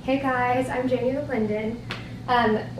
Hey guys, I'm McClendon.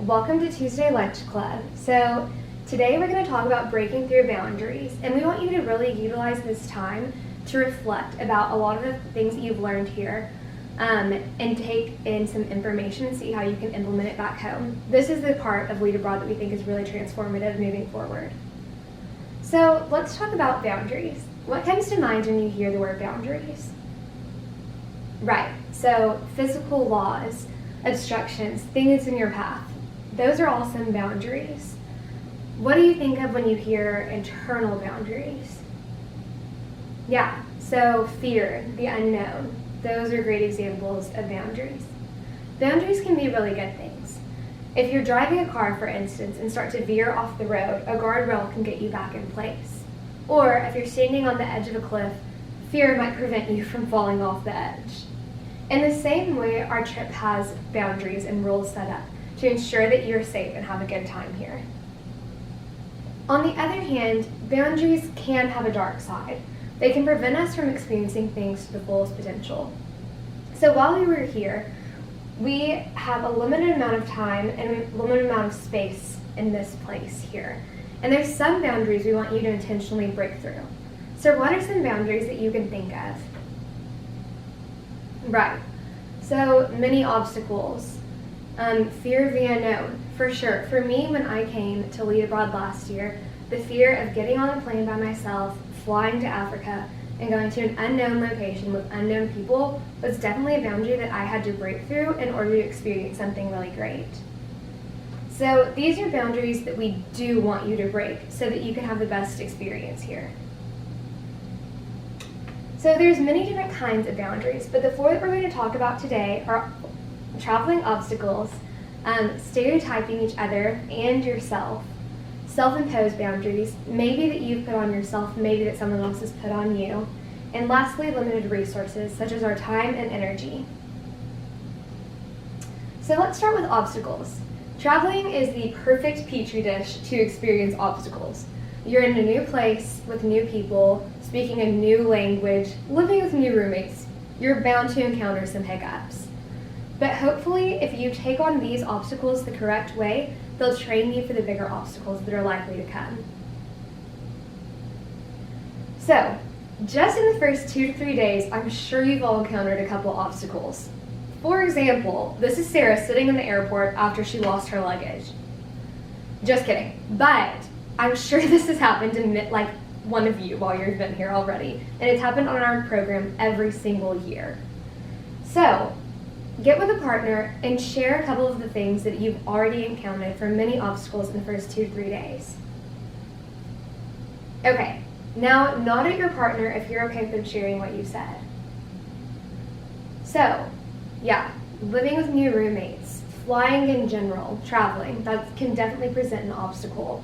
Welcome to Tuesday Lunch Club. So today we're going to talk about breaking through boundaries, and we want you to really utilize this time to reflect about a lot of the things that you've learned here and take in some information and see how you can implement it back home. This is the part of LeadAbroad that we think is really transformative moving forward. So let's talk about boundaries. What comes to mind when you hear the word boundaries? Right, so physical laws, obstructions, things in your path. Those are all some boundaries. What do you think of when you hear internal boundaries? Yeah, so fear, the unknown. Those are great examples of boundaries. Boundaries can be really good things. If you're driving a car, for instance, and start to veer off the road, a guardrail can get you back in place. Or if you're standing on the edge of a cliff, fear might prevent you from falling off the edge. In the same way, our trip has boundaries and rules set up to ensure that you're safe and have a good time here. On the other hand, boundaries can have a dark side. They can prevent us from experiencing things to the fullest potential. So while we were here, we have a limited amount of time and a limited amount of space in this place here. And there's some boundaries we want you to intentionally break through. So what are some boundaries that you can think of? Right, so many obstacles. Fear of the unknown, for sure. For me, when I came to LeadAbroad last year, the fear of getting on a plane by myself, flying to Africa, and going to an unknown location with unknown people was definitely a boundary that I had to break through in order to experience something really great. So these are boundaries that we do want you to break so that you can have the best experience here. So there's many different kinds of boundaries, but the four that we're going to talk about today are traveling obstacles, stereotyping each other and yourself, self-imposed boundaries, maybe that you've put on yourself, maybe that someone else has put on you, and lastly, limited resources such as our time and energy. So let's start with obstacles. Traveling is the perfect petri dish to experience obstacles. You're in a new place with new people, speaking a new language, living with new roommates. You're bound to encounter some hiccups. But hopefully, if you take on these obstacles the correct way, they'll train you for the bigger obstacles that are likely to come. So, just in the first 2 to 3 days, I'm sure you've all encountered a couple obstacles. For example, this is Sarah sitting in the airport after she lost her luggage. Just kidding, but I'm sure this has happened to like one of you while you've been here already, and it's happened on our program every single year. So, get with a partner and share a couple of the things that you've already encountered for many obstacles in the first 2 to 3 days. Okay, now nod at your partner if you're okay with them sharing what you said. So, yeah, living with new roommates, flying in general, traveling, that can definitely present an obstacle.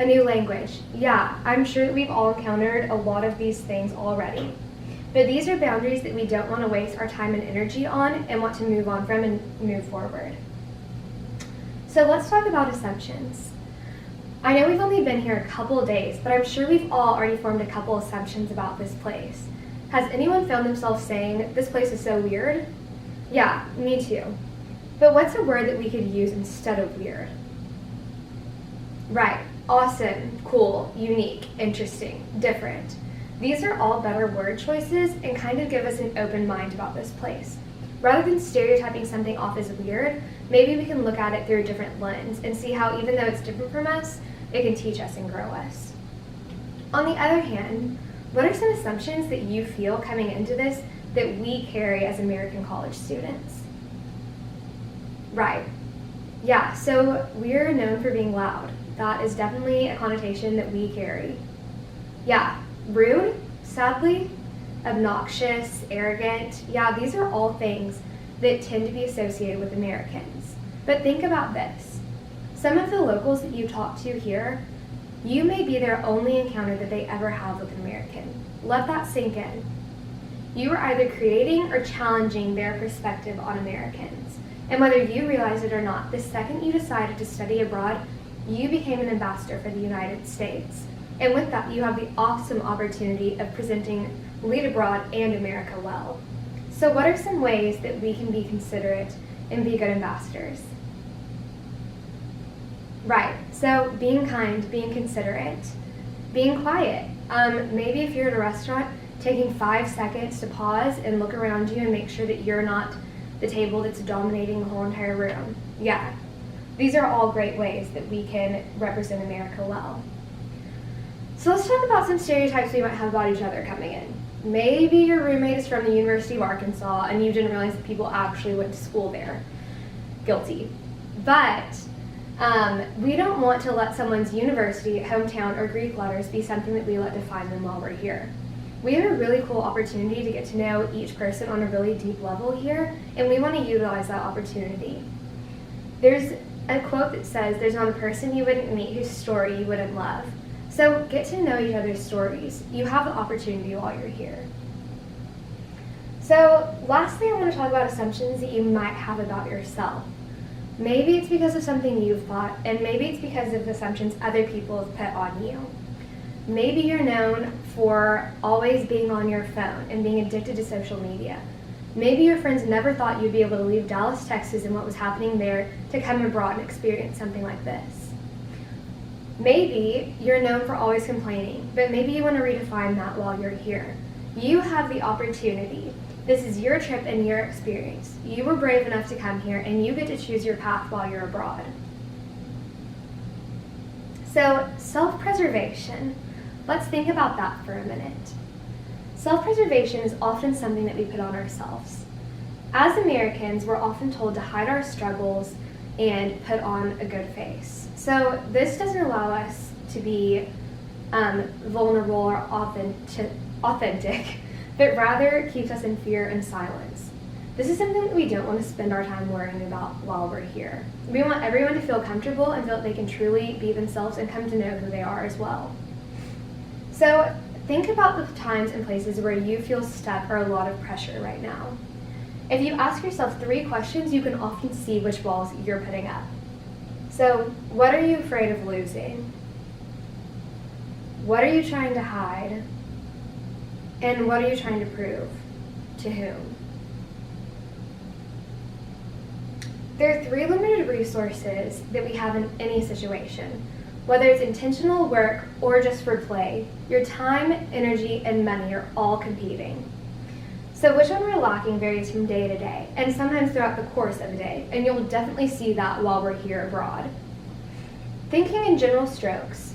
A new language, yeah, I'm sure that we've all encountered a lot of these things already. But these are boundaries that we don't want to waste our time and energy on and want to move on from and move forward. So let's talk about assumptions. I know we've only been here a couple of days, but I'm sure we've all already formed a couple assumptions about this place. Has anyone found themselves saying, this place is so weird? Yeah, me too. But what's a word that we could use instead of weird? Right, awesome, cool, unique, interesting, different. These are all better word choices and kind of give us an open mind about this place. Rather than stereotyping something off as weird, maybe we can look at it through a different lens and see how even though it's different from us, it can teach us and grow us. On the other hand, what are some assumptions that you feel coming into this that we carry as American college students? Right. Yeah, so we're known for being loud. That is definitely a connotation that we carry. Yeah, rude, sadly, obnoxious, arrogant. Yeah, these are all things that tend to be associated with Americans. But think about this. Some of the locals that you talk to here, you may be their only encounter that they ever have with an American. Let that sink in. You are either creating or challenging their perspective on Americans. And whether you realize it or not, the second you decided to study abroad, you became an ambassador for the United States. And with that, you have the awesome opportunity of presenting LeadAbroad and America well. So what are some ways that we can be considerate and be good ambassadors. Right, so being kind, being considerate, being quiet. Maybe if you're at a restaurant, taking 5 seconds to pause and look around you and make sure that you're not the table that's dominating the whole entire room. Yeah, these are all great ways that we can represent America well. So let's talk about some stereotypes we might have about each other coming in. Maybe your roommate is from the University of Arkansas and you didn't realize that people actually went to school there. Guilty. But we don't want to let someone's university, hometown, or Greek letters be something that we let define them while we're here. We have a really cool opportunity to get to know each person on a really deep level here, and we want to utilize that opportunity. There's a quote that says, "There's not a person you wouldn't meet whose story you wouldn't love." So get to know each other's stories. You have the opportunity while you're here. So lastly, I want to talk about assumptions that you might have about yourself. Maybe it's because of something you've thought, and maybe it's because of assumptions other people have put on you. Maybe you're known for always being on your phone and being addicted to social media. Maybe your friends never thought you'd be able to leave Dallas, Texas and what was happening there to come abroad and experience something like this. Maybe you're known for always complaining, but maybe you want to redefine that while you're here. You have the opportunity. This is your trip and your experience. You were brave enough to come here and you get to choose your path while you're abroad. So, self-preservation. Let's think about that for a minute. Self-preservation is often something that we put on ourselves. As Americans, we're often told to hide our struggles and put on a good face. So this doesn't allow us to be vulnerable or authentic, but rather keeps us in fear and silence. This is something that we don't want to spend our time worrying about while we're here. We want everyone to feel comfortable and feel that they can truly be themselves and come to know who they are as well. So think about the times and places where you feel stuck or a lot of pressure right now. If you ask yourself 3 questions, you can often see which walls you're putting up. So, what are you afraid of losing? What are you trying to hide? And what are you trying to prove? To whom? There are 3 limited resources that we have in any situation. Whether it's intentional work or just for play, your time, energy, and money are all competing. So which one we're lacking varies from day to day, and sometimes throughout the course of a day, and you'll definitely see that while we're here abroad. Thinking in general strokes,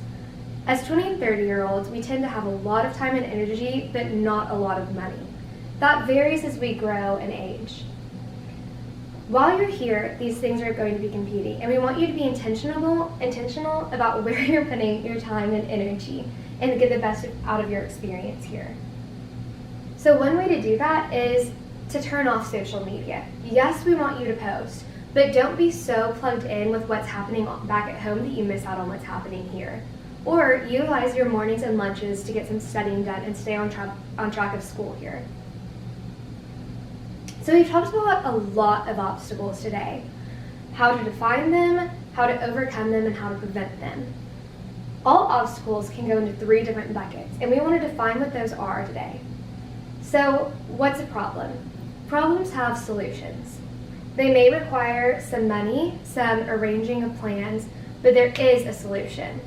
as 20 and 30-year-olds, we tend to have a lot of time and energy, but not a lot of money. That varies as we grow and age. While you're here, these things are going to be competing, and we want you to be intentional about where you're putting your time and energy and to get the best out of your experience here. So one way to do that is to turn off social media. Yes, we want you to post, but don't be so plugged in with what's happening back at home that you miss out on what's happening here. Or utilize your mornings and lunches to get some studying done and stay on track of school here. So we've talked about a lot of obstacles today. How to define them, how to overcome them, and how to prevent them. All obstacles can go into 3 different buckets, and we want to define what those are today. So what's a problem? Problems have solutions. They may require some money, some arranging of plans, but there is a solution.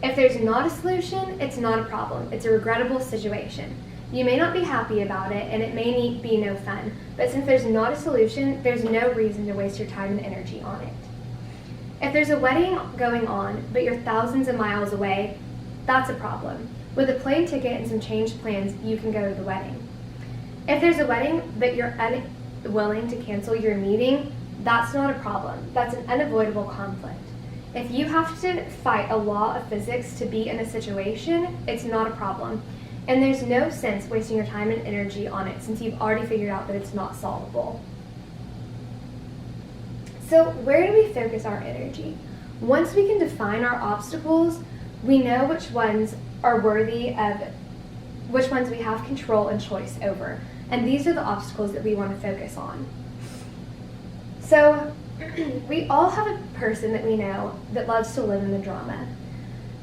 If there's not a solution, it's not a problem. It's a regrettable situation. You may not be happy about it, and it may be no fun, but since there's not a solution, there's no reason to waste your time and energy on it. If there's a wedding going on, but you're thousands of miles away, that's a problem. With a plane ticket and some changed plans, you can go to the wedding. If there's a wedding, but you're unwilling to cancel your meeting, that's not a problem. That's an unavoidable conflict. If you have to fight a law of physics to be in a situation, it's not a problem. And there's no sense wasting your time and energy on it since you've already figured out that it's not solvable. So where do we focus our energy? Once we can define our obstacles, we know which ones are worthy of, which ones we have control and choice over. And these are the obstacles that we want to focus on. So we all have a person that we know that loves to live in the drama.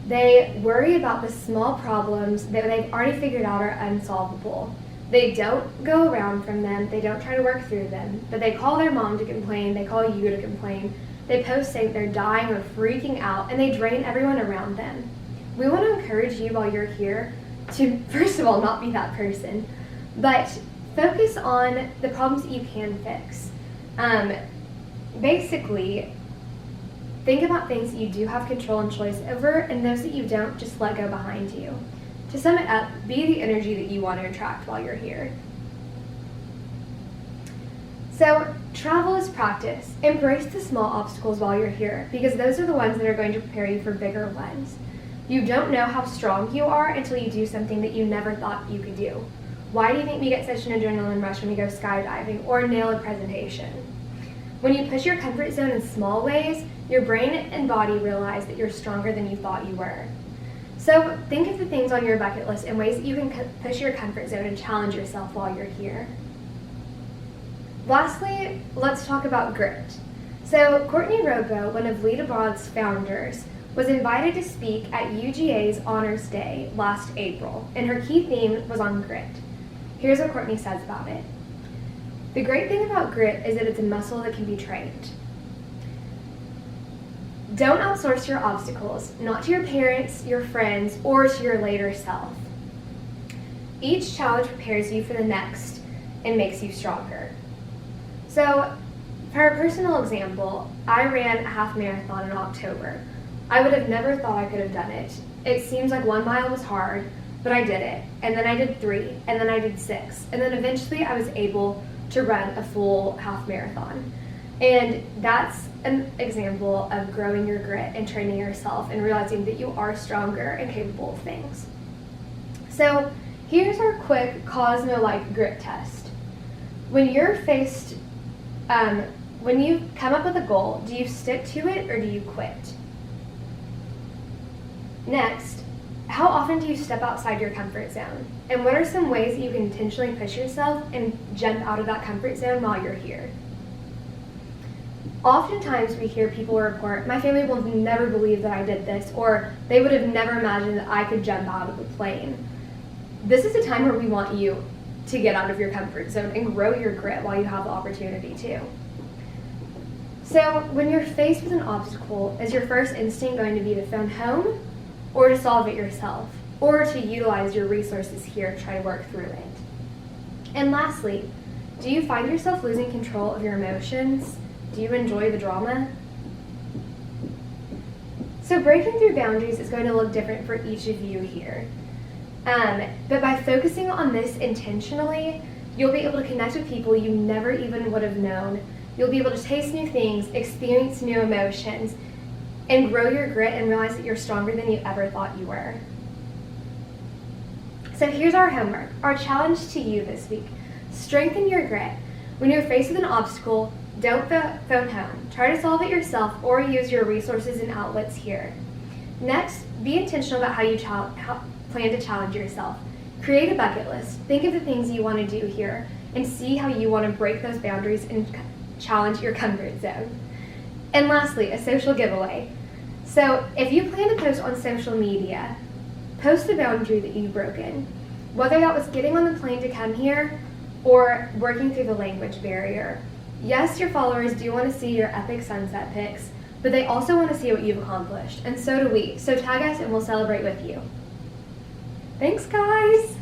They worry about the small problems that they've already figured out are unsolvable. They don't go around from them, they don't try to work through them, but they call their mom to complain, they call you to complain, they post saying they're dying or freaking out, and they drain everyone around them. We want to encourage you while you're here to, first of all, not be that person, but focus on the problems that you can fix. Basically, think about things that you do have control and choice over, and those that you don't, just let go behind you. To sum it up, be the energy that you want to attract while you're here. So, travel is practice. Embrace the small obstacles while you're here, because those are the ones that are going to prepare you for bigger ones. You don't know how strong you are until you do something that you never thought you could do. Why do you think we get such an adrenaline rush when we go skydiving or nail a presentation? When you push your comfort zone in small ways, your brain and body realize that you're stronger than you thought you were. So think of the things on your bucket list and ways that you can push your comfort zone and challenge yourself while you're here. Lastly, let's talk about grit. So Courtney Robo, one of LeadAbroad's founders, was invited to speak at UGA's Honors Day last April, and her key theme was on grit. Here's what Courtney says about it. The great thing about grit is that it's a muscle that can be trained. Don't outsource your obstacles, not to your parents, your friends, or to your later self. Each challenge prepares you for the next and makes you stronger. So, for a personal example, I ran a half marathon in October. I would have never thought I could have done it. It seems like 1 mile was hard, but I did it. And then I did 3, and then I did 6. And then eventually I was able to run a full half marathon. And that's an example of growing your grit and training yourself and realizing that you are stronger and capable of things. So here's our quick Cosmo-like grit test. When you're faced, when you come up with a goal, do you stick to it or do you quit? Next, how often do you step outside your comfort zone? And what are some ways that you can intentionally push yourself and jump out of that comfort zone while you're here? Oftentimes we hear people report, my family will never believe that I did this, or they would have never imagined that I could jump out of a plane. This is a time where we want you to get out of your comfort zone and grow your grit while you have the opportunity to. So when you're faced with an obstacle, is your first instinct going to be to phone home, or to solve it yourself, or to utilize your resources here to try to work through it? And lastly, do you find yourself losing control of your emotions? Do you enjoy the drama? So breaking through boundaries is going to look different for each of you here. But by focusing on this intentionally, you'll be able to connect with people you never even would have known. You'll be able to taste new things, experience new emotions, and grow your grit and realize that you're stronger than you ever thought you were. So here's our homework, our challenge to you this week. Strengthen your grit. When you're faced with an obstacle, don't phone home. Try to solve it yourself or use your resources and outlets here. Next, be intentional about how you plan to challenge yourself. Create a bucket list. Think of the things you want to do here and see how you want to break those boundaries and challenge your comfort zone. And lastly, a social giveaway. So if you plan to post on social media, post the boundary that you've broken. Whether that was getting on the plane to come here or working through the language barrier. Yes, your followers do want to see your epic sunset pics, but they also want to see what you've accomplished, and so do we. So tag us and we'll celebrate with you. Thanks, guys!